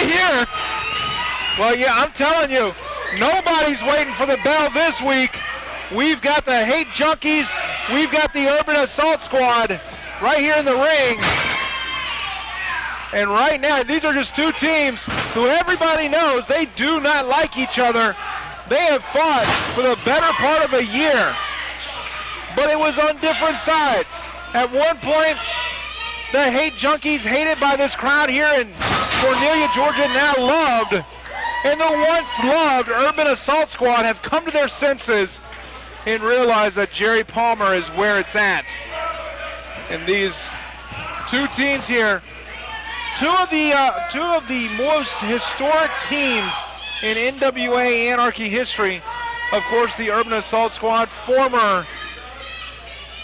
right here. Well, yeah, I'm telling you, nobody's waiting for the bell this week. We've got the Hate Junkies. We've got the Urban Assault Squad right here in the ring. And right now, these are just two teams who everybody knows they do not like each other. They have fought for the better part of a year, but it was on different sides. At one point, the Hate Junkies, hated by this crowd here in Cornelia, Georgia, now loved, and the once loved Urban Assault Squad have come to their senses and realize that Jerry Palmer is where it's at. And these two teams here, two of the most historic teams in NWA Anarchy history. Of course, the Urban Assault Squad, former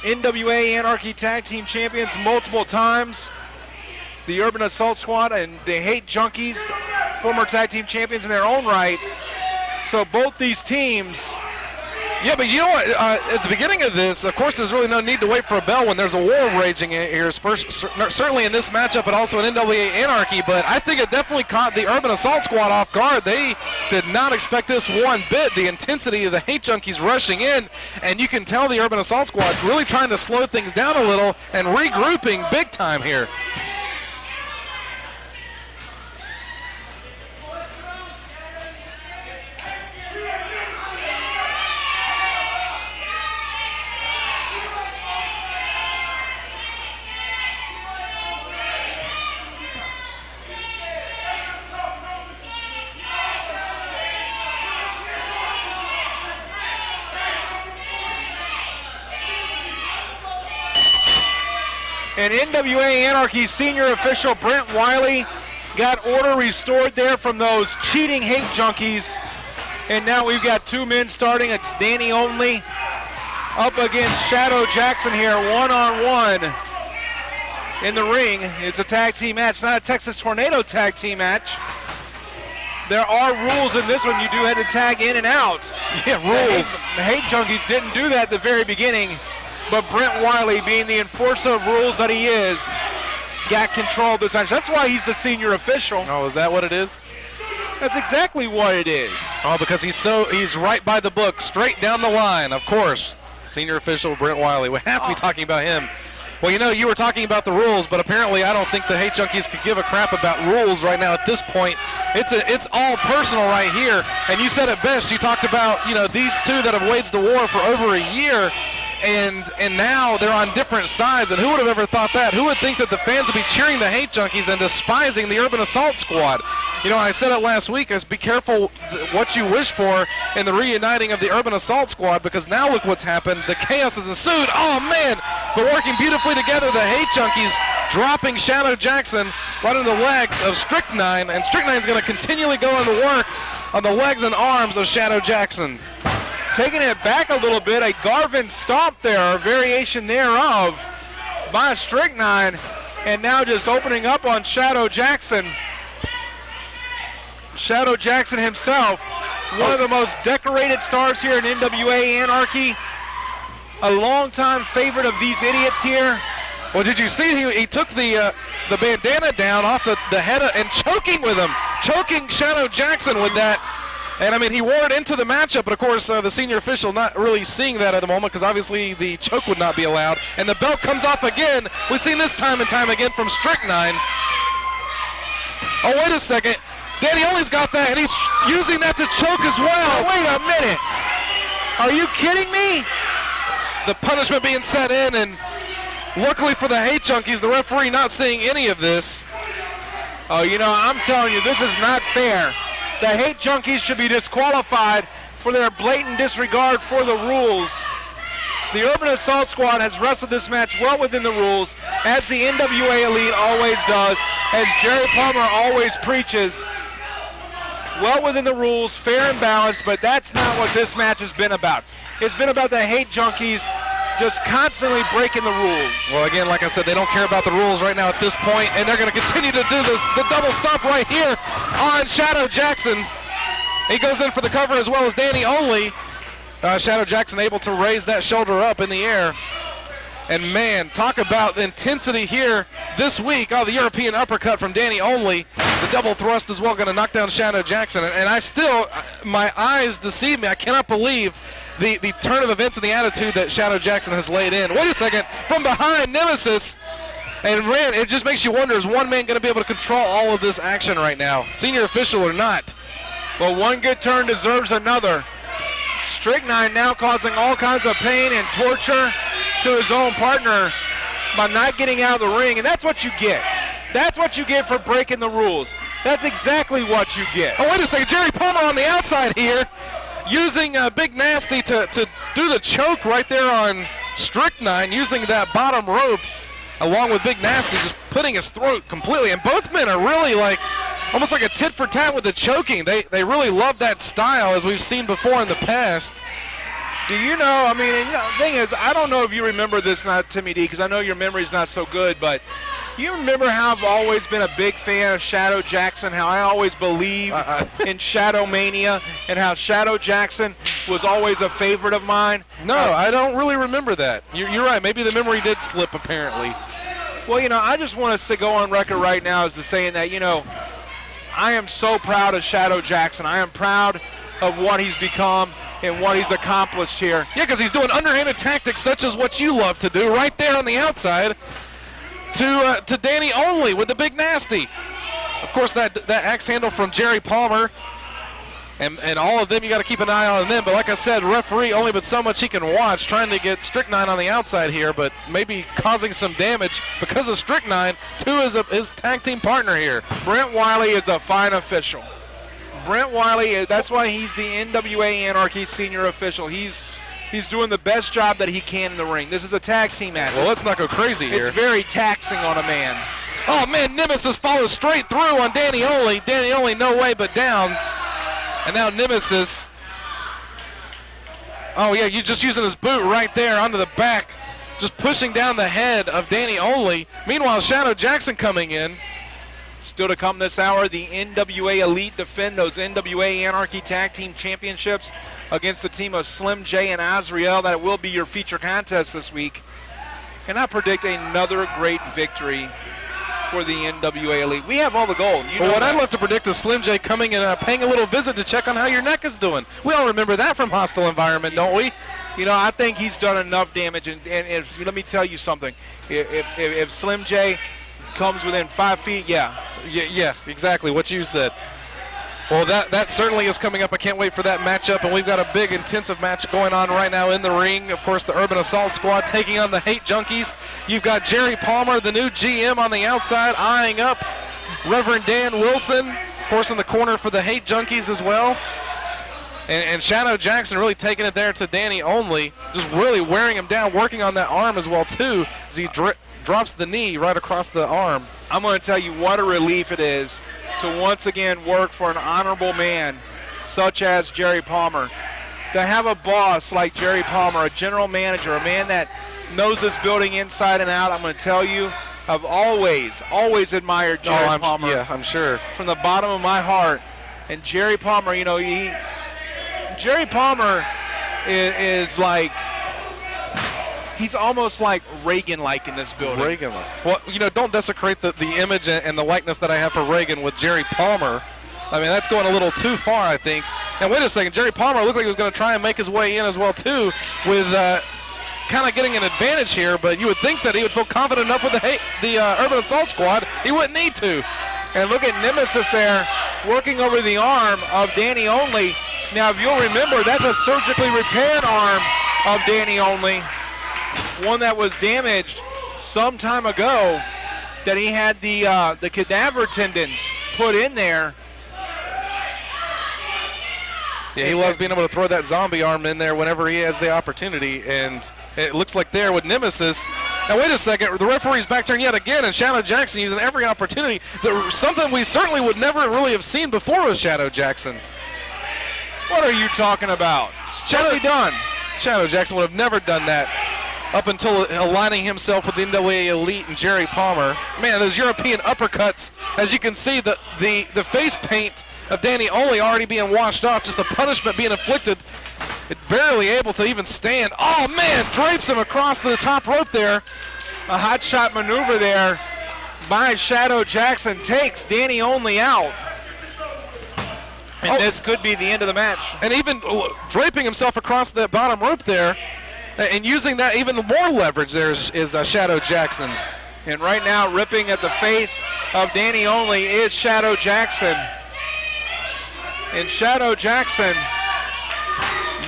NWA Anarchy Tag Team Champions multiple times. The Urban Assault Squad and the Hate Junkies, former Tag Team Champions in their own right. So both these teams. Yeah, but you know what? At the beginning of this, of course, there's really no need to wait for a bell when there's a war raging here, certainly in this matchup, but also in NWA Anarchy. But I think it definitely caught the Urban Assault Squad off guard. They did not expect this one bit, the intensity of the Hate Junkies rushing in. And you can tell the Urban Assault Squad really trying to slow things down a little and regrouping big time here. And NWA Anarchy senior official Brent Wiley got order restored there from those cheating Hate Junkies. And now we've got two men starting. It's Dany only up against Shadow Jackson here, one-on-one in the ring. It's a tag team match, not a Texas Tornado tag team match. There are rules in this one. You do have to tag in and out. Yeah, rules. The Hate Junkies didn't do that at the very beginning. But Brent Wiley, being the enforcer of rules that he is, got control of this match. That's why he's the senior official. Oh, is that what it is? That's exactly what it is. Oh, because he's right by the book, straight down the line, of course. Senior official Brent Wiley. We have to be talking about him. Well, you know, you were talking about the rules, but apparently I don't think the Hate Junkies could give a crap about rules right now at this point. It's all personal right here. And you said it best. You talked about, you know, these two that have waged the war for over a year. And now they're on different sides, and who would have ever thought that? Who would think that the fans would be cheering the Hate Junkies and despising the Urban Assault Squad? You know, I said it last week, is be careful what you wish for in the reuniting of the Urban Assault Squad, because now look what's happened. The chaos has ensued. Oh, man, but working beautifully together, the Hate Junkies dropping Shadow Jackson right in the legs of Stryknyn, and Stryknyn's going to continually go into work on the legs and arms of Shadow Jackson. Taking it back a little bit, a Garvin stomp there, a variation thereof by Stryknyn, and now just opening up on Shadow Jackson. Shadow Jackson himself, one of the most decorated stars here in NWA Anarchy, a longtime favorite of these idiots here. Well, did you see he took the bandana down off the head and choking with him, choking Shadow Jackson with that. And, I mean, he wore it into the matchup, but, of course, the senior official not really seeing that at the moment because, obviously, the choke would not be allowed. And the belt comes off again. We've seen this time and time again from Stryknyn. Oh, wait a second. Dany only's got that, and he's using that to choke as well. Oh, wait a minute. Are you kidding me? The punishment being set in, and luckily for the Hate Junkies, the referee not seeing any of this. Oh, you know, I'm telling you, this is not fair. The Hate Junkies should be disqualified for their blatant disregard for the rules. The Urban Assault Squad has wrestled this match well within the rules, as the NWA Elite always does, as Jerry Palmer always preaches. Well within the rules, fair and balanced, but that's not what this match has been about. It's been about the Hate Junkies just constantly breaking the rules. Well, again, like I said, they don't care about the rules right now at this point, and they're going to continue to do this. The double stomp right here on Shadow Jackson. He goes in for the cover as well as Dany only. Shadow Jackson able to raise that shoulder up in the air. And man, talk about the intensity here this week. Oh, the European uppercut from Dany only. The double thrust as well, going to knock down Shadow Jackson. And I still, my eyes deceive me. I cannot believe the turn of events and the attitude that Shadow Jackson has laid in. Wait a second, from behind, Nemesis. And man, it just makes you wonder, is one man going to be able to control all of this action right now, senior official or not? Well, one good turn deserves another. Stryknyn now causing all kinds of pain and torture to his own partner by not getting out of the ring, and that's what you get. That's what you get for breaking the rules. That's exactly what you get. Oh, wait a second, Jerry Palmer on the outside here, using Big Nasty to do the choke right there on Stryknyn, using that bottom rope along with Big Nasty, just putting his throat completely. And both men are really like, almost like a tit for tat with the choking. They really love that style, as we've seen before in the past. Do you know, I mean, the thing is, I don't know if you remember this, not Timmy D, because I know your memory's not so good, but you remember how I've always been a big fan of Shadow Jackson, how I always believed in Shadow Mania, and how Shadow Jackson was always a favorite of mine? No, I don't really remember that. You're right. Maybe the memory did slip, apparently. Well, you know, I just want us to go on record right now as to saying that, you know, I am so proud of Shadow Jackson. I am proud of what he's become and what he's accomplished here. Yeah, because he's doing underhanded tactics such as what you love to do right there on the outside to Dany only with the Big Nasty. Of course, that axe handle from Jerry Palmer. And all of them, you got to keep an eye on them. But like I said, referee only but so much he can watch, trying to get Stryknyn on the outside here, but maybe causing some damage because of Stryknyn to his tag team partner here. Brent Wiley is a fine official. Brent Wiley, that's why he's the NWA Anarchy senior official. He's doing the best job that he can in the ring. This is a tag team match. Well, let's not go crazy here. It's very taxing on a man. Oh, man, Nemesis follows straight through on Dany only. Dany only no way but down. And now Nemesis. Oh, yeah, you're just using his boot right there onto the back, just pushing down the head of Dany only. Meanwhile, Shadow Jackson coming in. Still to come this hour, the NWA Elite defend those NWA Anarchy Tag Team Championships against the team of Slim J and Azriel. That will be your feature contest this week. And I predict another great victory for the NWA Elite. We have all the gold. Well, what I'd love to predict is Slim J coming and paying a little visit to check on how your neck is doing. We all remember that from Hostile Environment, don't we? You know, I think he's done enough damage. And if, let me tell you something. If Slim J comes within 5 feet, yeah, exactly what you said. Well, that certainly is coming up. I can't wait for that matchup, and we've got a big, intensive match going on right now in the ring. Of course, the Urban Assault Squad taking on the Hate Junkies. You've got Jerry Palmer, the new GM, on the outside, eyeing up Reverend Dan Wilson, of course, in the corner for the Hate Junkies as well. And Shadow Jackson really taking it there to Dany only, just really wearing him down, working on that arm as well, too, as he drops the knee right across the arm. I'm going to tell you what a relief it is to once again work for an honorable man such as Jerry Palmer. To have a boss like Jerry Palmer, a general manager, a man that knows this building inside and out, I'm going to tell you, I've always admired Jerry Palmer. Yeah, I'm sure. From the bottom of my heart. And Jerry Palmer, you know, Jerry Palmer is like, he's almost like Reagan-like in this building. Reagan-like. Well, you know, don't desecrate the image and the likeness that I have for Reagan with Jerry Palmer. I mean, that's going a little too far, I think. And wait a second, Jerry Palmer looked like he was going to try and make his way in as well, too, with kind of getting an advantage here, but you would think that he would feel confident enough with the Urban Assault Squad. He wouldn't need to. And look at Nemesis there working over the arm of Dany only. Now, if you'll remember, that's a surgically repaired arm of Dany only. One that was damaged some time ago, that he had the cadaver tendons put in there. Yeah, he loves being able to throw that zombie arm in there whenever he has the opportunity, and it looks like there with Nemesis. Now, wait a second, the referee's back turn yet again, and Shadow Jackson using every opportunity. Something we certainly would never really have seen before with Shadow Jackson. What are you talking about? What's he done? Shadow Jackson would have never done that up until aligning himself with the NWA Elite and Jerry Palmer. Man, those European uppercuts, as you can see, the face paint of Dany only already being washed off, just the punishment being inflicted barely able to even stand. Oh, man, drapes him across the top rope there. A hot shot maneuver there by Shadow Jackson takes Dany Only out. And this could be the end of the match. And even draping himself across that bottom rope there and using that even more leverage there is Shadow Jackson. And right now, ripping at the face of Dany Only is Shadow Jackson. And Shadow Jackson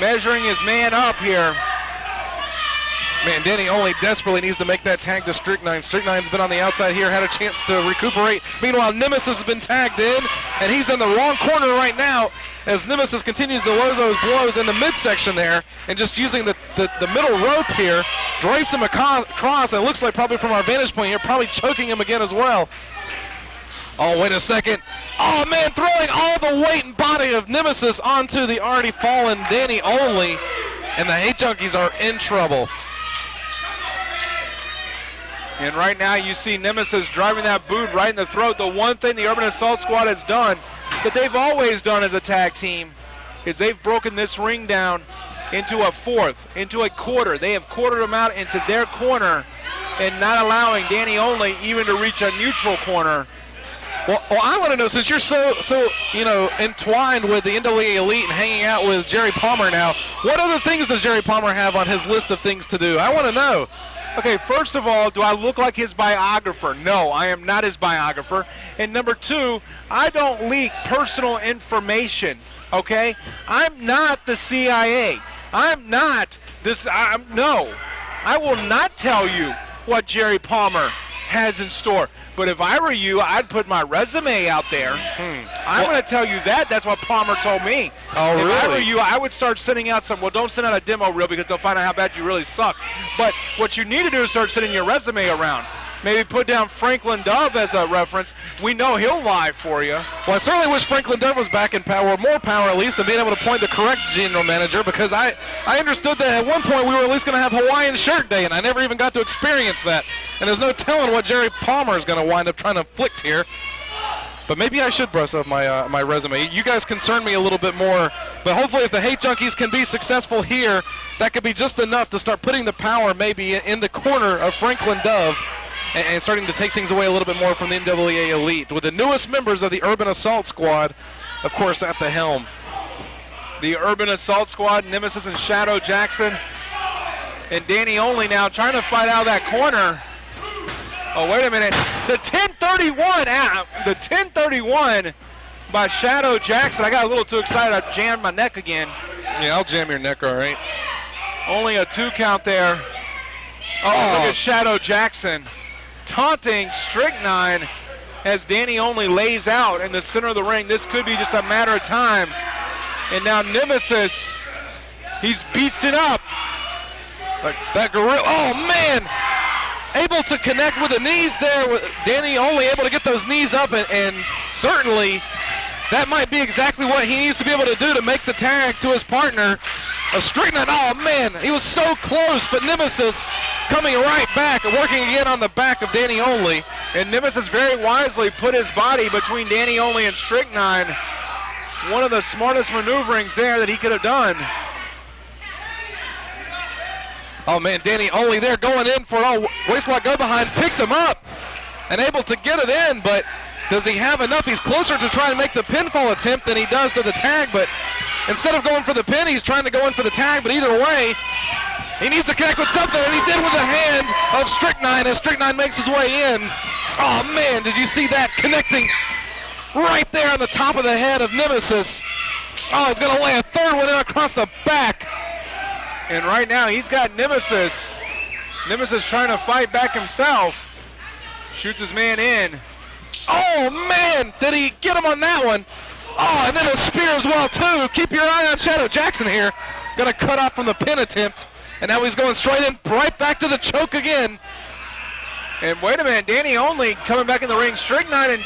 measuring his man up here. Man, Dany Only desperately needs to make that tag to Stryknyn. Stryknyn's been on the outside here, had a chance to recuperate. Meanwhile, Nemesis has been tagged in, and he's in the wrong corner right now as Nemesis continues to load those blows in the midsection there and just using the middle rope here, drapes him across, and it looks like probably from our vantage point here, probably choking him again as well. Oh, wait a second. Oh, man, throwing all the weight and body of Nemesis onto the already fallen Dany Only, and the Hate Junkies are in trouble. And right now you see Nemesis driving that boot right in the throat. The one thing the Urban Assault Squad has done, that they've always done as a tag team, is they've broken this ring down into a fourth, into a quarter. They have quartered them out into their corner and not allowing Dany Only even to reach a neutral corner. Well, I want to know, since you're so entwined with the NWA Elite and hanging out with Jerry Palmer now, what other things does Jerry Palmer have on his list of things to do? I want to know. Okay, first of all, do I look like his biographer? No, I am not his biographer. And number two, I don't leak personal information, okay? I'm not the CIA. I'm not this, no. I will not tell you what Jerry Palmer has in store. But if I were you, I'd put my resume out there. I'm going to tell you that. That's what Palmer told me. Oh, really? If I were you, I would start sending out some, well, don't send out a demo reel because they'll find out how bad you really suck. But what you need to do is start sending your resume around. Maybe put down Franklin Dove as a reference. We know he'll lie for you. Well, I certainly wish Franklin Dove was back in power, or more power at least, than being able to appoint the correct general manager, because I understood that at one point we were at least going to have Hawaiian Shirt Day, and I never even got to experience that. And there's no telling what Jerry Palmer is going to wind up trying to inflict here. But maybe I should brush up my resume. You guys concern me a little bit more, but hopefully if the Hate Junkies can be successful here, that could be just enough to start putting the power maybe in the corner of Franklin Dove, and starting to take things away a little bit more from the NWA Elite, with the newest members of the Urban Assault Squad, of course, at the helm. The Urban Assault Squad, Nemesis and Shadow Jackson, and Dany Only now trying to fight out of that corner. Oh, wait a minute. The 1031 by Shadow Jackson. I got a little too excited. I jammed my neck again. Yeah, I'll jam your neck, all right. Only a 2 count there. Oh, look at Shadow Jackson taunting Stryknyn as Dany Only lays out in the center of the ring. This could be just a matter of time. And now Nemesis, he's beasting up. Like that gorilla, oh man! Able to connect with the knees there. With Dany Only able to get those knees up, and certainly that might be exactly what he needs to be able to do to make the tag to his partner. Stryknyn, oh man, he was so close, but Nemesis coming right back and working again on the back of Dany Only. And Nemesis very wisely put his body between Dany Only and Stryknyn. One of the smartest maneuverings there that he could have done. Oh man, Dany Only there going in for a waistlock go behind, picked him up and able to get it in, but does he have enough? He's closer to trying to make the pinfall attempt than he does to the tag, but instead of going for the pin, he's trying to go in for the tag, but either way, he needs to connect with something, and he did with the hand of Stryknyn as Stryknyn makes his way in. Oh man, did you see that connecting right there on the top of the head of Nemesis? Oh, he's gonna lay a third one in across the back. And right now he's got Nemesis. Nemesis trying to fight back himself. Shoots his man in. Oh man, did he get him on that one? Oh, and then a spear as well too. Keep your eye on Shadow Jackson here. Gonna cut off from the pin attempt. And now he's going straight in, right back to the choke again. And wait a minute, Dany Only coming back in the ring. Stryknyn and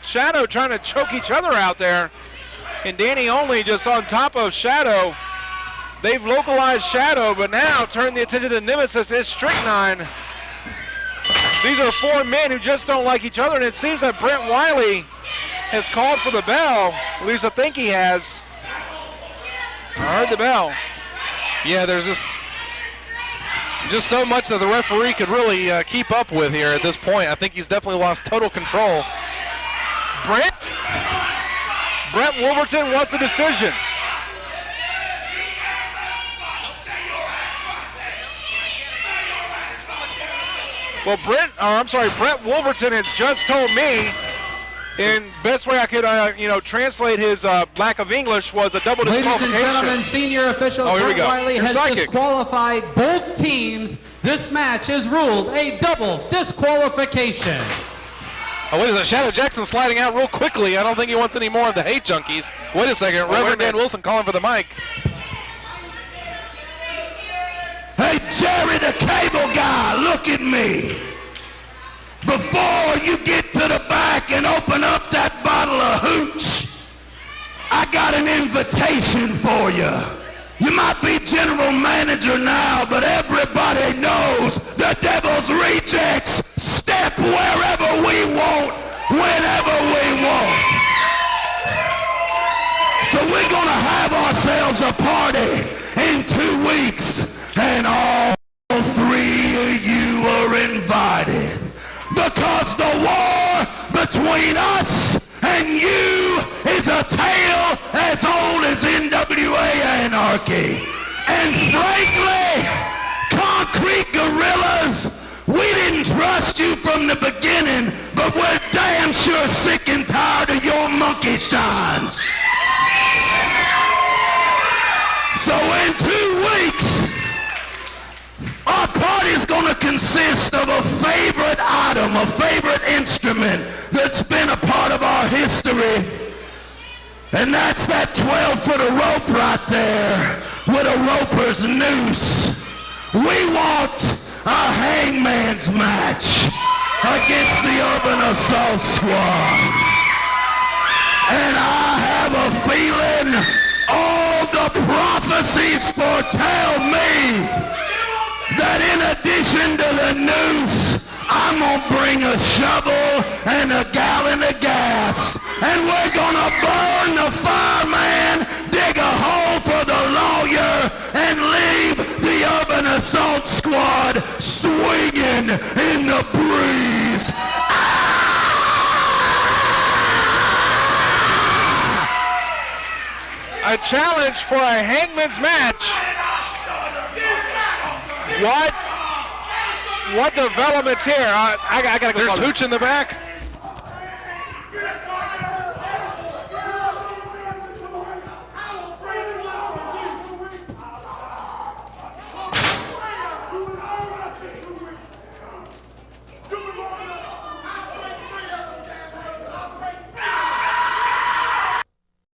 Shadow trying to choke each other out there. And Dany Only just on top of Shadow. They've localized Shadow, but now turn the attention to Nemesis. It's Stryknyn. These are 4 men who just don't like each other, and it seems that Brent Wiley has called for the bell. At least I think he has. I heard the bell. Yeah, there's just so much that the referee could really keep up with here at this point. I think he's definitely lost total control. Brent Wolverton wants a decision. Well, Brent Wolverton has just told me, in best way I could, translate his lack of English, was a double disqualification. Ladies and gentlemen, senior official Brent Wiley has disqualified both teams. This match is ruled a double disqualification. Oh, wait a second. Shadow Jackson sliding out real quickly. I don't think he wants any more of the Hate Junkies. Wait a second. Reverend Dan Wilson calling for the mic. Hey, Jerry the cable guy, look at me. Before you get to the back and open up that bottle of hooch, I got an invitation for you. You might be general manager now, but everybody knows the Devil's Rejects step wherever we want, whenever we want. So we're gonna have ourselves a party in 2 weeks, and all 3 of you are invited. Because the war between us and you is a tale as old as NWA Anarchy. And frankly, concrete gorillas, we didn't trust you from the beginning, but we're damn sure sick and tired of your monkey shines. So in 2 weeks, our party's gonna consist of a favorite item, a favorite instrument that's been a part of our history. And that's that 12-foot of rope right there with a roper's noose. We want a hangman's match against the Urban Assault Squad. And I have a feeling all the prophecies foretell me that in addition to the noose, I'm gonna bring a shovel and a gallon of gas, and we're gonna burn the fireman, dig a hole for the lawyer, and leave the Urban Assault Squad swinging in the breeze. A challenge for a hangman's match. What developments here? I gotta go. There's Hooch in the back.